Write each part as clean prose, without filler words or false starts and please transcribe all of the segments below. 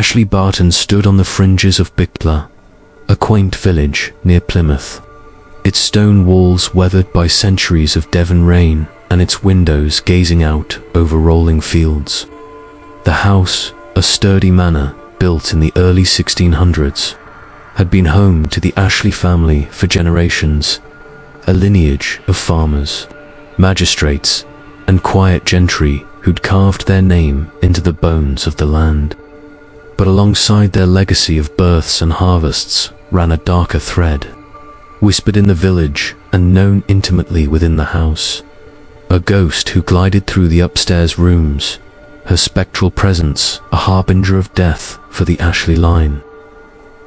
Ashleigh Barton stood on the fringes of Bickleigh, a quaint village near Plymouth. Its stone walls weathered by centuries of Devon rain and its windows gazing out over rolling fields. The house, a sturdy manor built in the early 1600s, had been home to the Ashleigh family for generations, a lineage of farmers, magistrates, and quiet gentry who'd carved their name into the bones of the land. But alongside their legacy of births and harvests ran a darker thread, whispered in the village and known intimately within the house. A ghost who glided through the upstairs rooms, her spectral presence a harbinger of death for the Ashleigh line.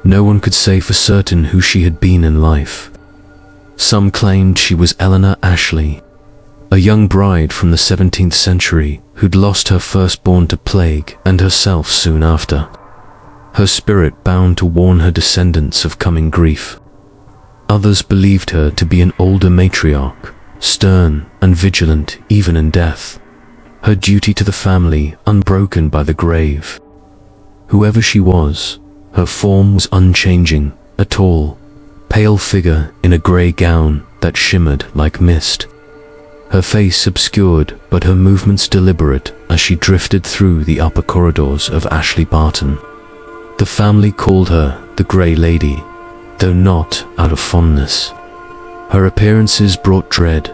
No one could say for certain who she had been in life. Some claimed she was Eleanor Ashleigh, a young bride from the 17th century who'd lost her firstborn to plague and herself soon after, her spirit bound to warn her descendants of coming grief. Others believed her to be an older matriarch, stern and vigilant even in death, her duty to the family unbroken by the grave. Whoever she was, her form was unchanging, a tall, pale figure in a grey gown that shimmered like mist. Her face obscured but her movements deliberate as she drifted through the upper corridors of Ashleigh Barton. The family called her the Grey Lady, though not out of fondness. Her appearances brought dread,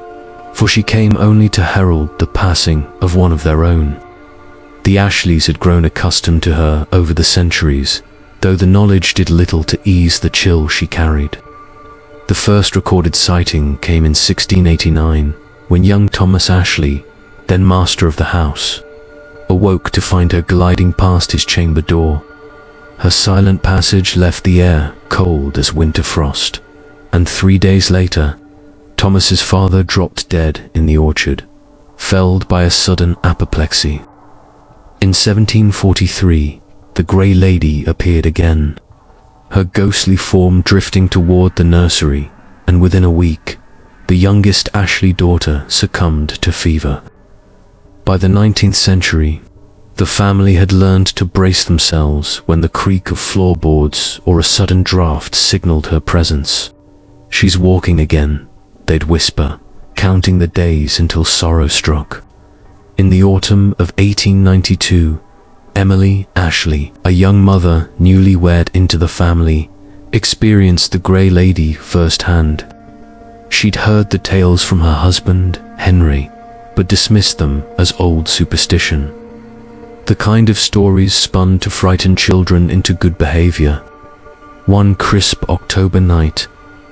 for she came only to herald the passing of one of their own. The Ashleighs had grown accustomed to her over the centuries, though the knowledge did little to ease the chill she carried. The first recorded sighting came in 1689, when young Thomas Ashleigh, then master of the house, awoke to find her gliding past his chamber door. Her silent passage left the air cold as winter frost, and 3 days later, Thomas's father dropped dead in the orchard, felled by a sudden apoplexy. In 1743, the Grey Lady appeared again, her ghostly form drifting toward the nursery, and within a week, the youngest Ashleigh daughter succumbed to fever. By the 19th century, the family had learned to brace themselves when the creak of floorboards or a sudden draft signaled her presence. "She's walking again," they'd whisper, counting the days until sorrow struck. In the autumn of 1892, Emily Ashleigh, a young mother newly wed into the family, experienced the Grey Lady firsthand. She'd heard the tales from her husband, Henry, but dismissed them as old superstition. The kind of stories spun to frighten children into good behavior. One crisp October night,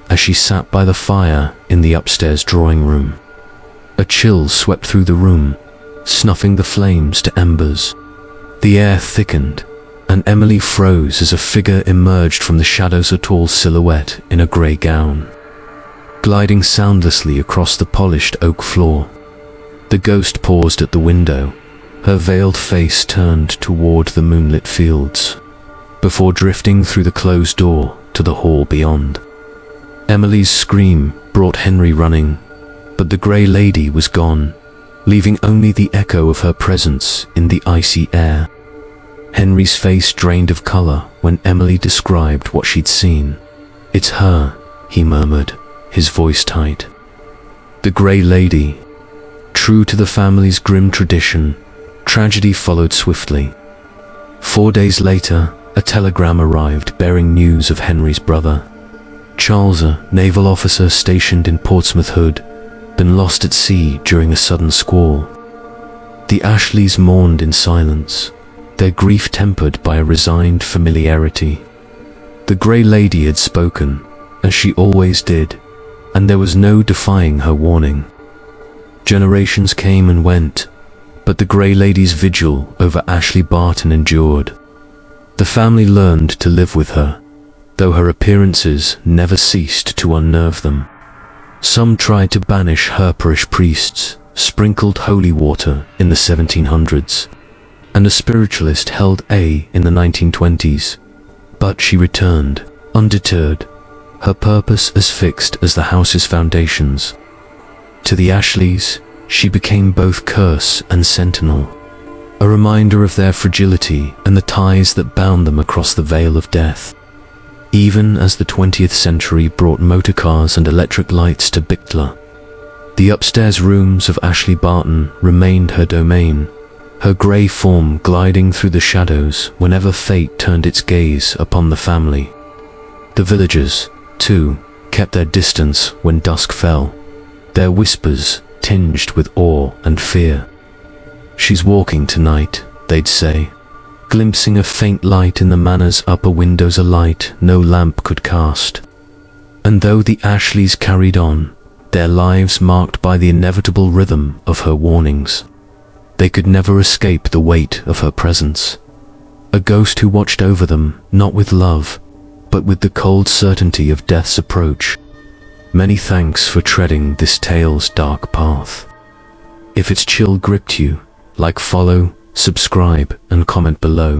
as she sat by the fire in the upstairs drawing room, a chill swept through the room, snuffing the flames to embers. The air thickened, and Emily froze as a figure emerged from the shadows, a tall silhouette in a grey gown, gliding soundlessly across the polished oak floor. The ghost paused at the window, her veiled face turned toward the moonlit fields, before drifting through the closed door to the hall beyond. Emily's scream brought Henry running, but the Grey Lady was gone, leaving only the echo of her presence in the icy air. Henry's face drained of color when Emily described what she'd seen. "It's her," he murmured, his voice tight. The Grey Lady. True to the family's grim tradition, tragedy followed swiftly. 4 days later, a telegram arrived bearing news of Henry's brother. Charles, a naval officer stationed in Portsmouth, had been lost at sea during a sudden squall. The Ashleighs mourned in silence, their grief tempered by a resigned familiarity. The Grey Lady had spoken, as she always did, and there was no defying her warning. Generations came and went, but the Grey Lady's vigil over Ashleigh Barton endured. The family learned to live with her, though her appearances never ceased to unnerve them. Some tried to banish her parish priests, sprinkled holy water in the 1700s, and a spiritualist held A in the 1920s, but she returned, undeterred, her purpose as fixed as the house's foundations. To the Ashleighs, she became both curse and sentinel, a reminder of their fragility and the ties that bound them across the veil of death. Even as the 20th century brought motorcars and electric lights to Bickleigh, the upstairs rooms of Ashleigh Barton remained her domain, her grey form gliding through the shadows whenever fate turned its gaze upon the family. The villagers, too, kept their distance when dusk fell, their whispers tinged with awe and fear. "She's walking tonight," they'd say, glimpsing a faint light in the manor's upper windows, a light no lamp could cast. And though the Ashleighs carried on, their lives marked by the inevitable rhythm of her warnings, they could never escape the weight of her presence, a ghost who watched over them, not with love, but with the cold certainty of death's approach. Many thanks for treading this tale's dark path. If its chill gripped you, like, follow, subscribe, and comment below.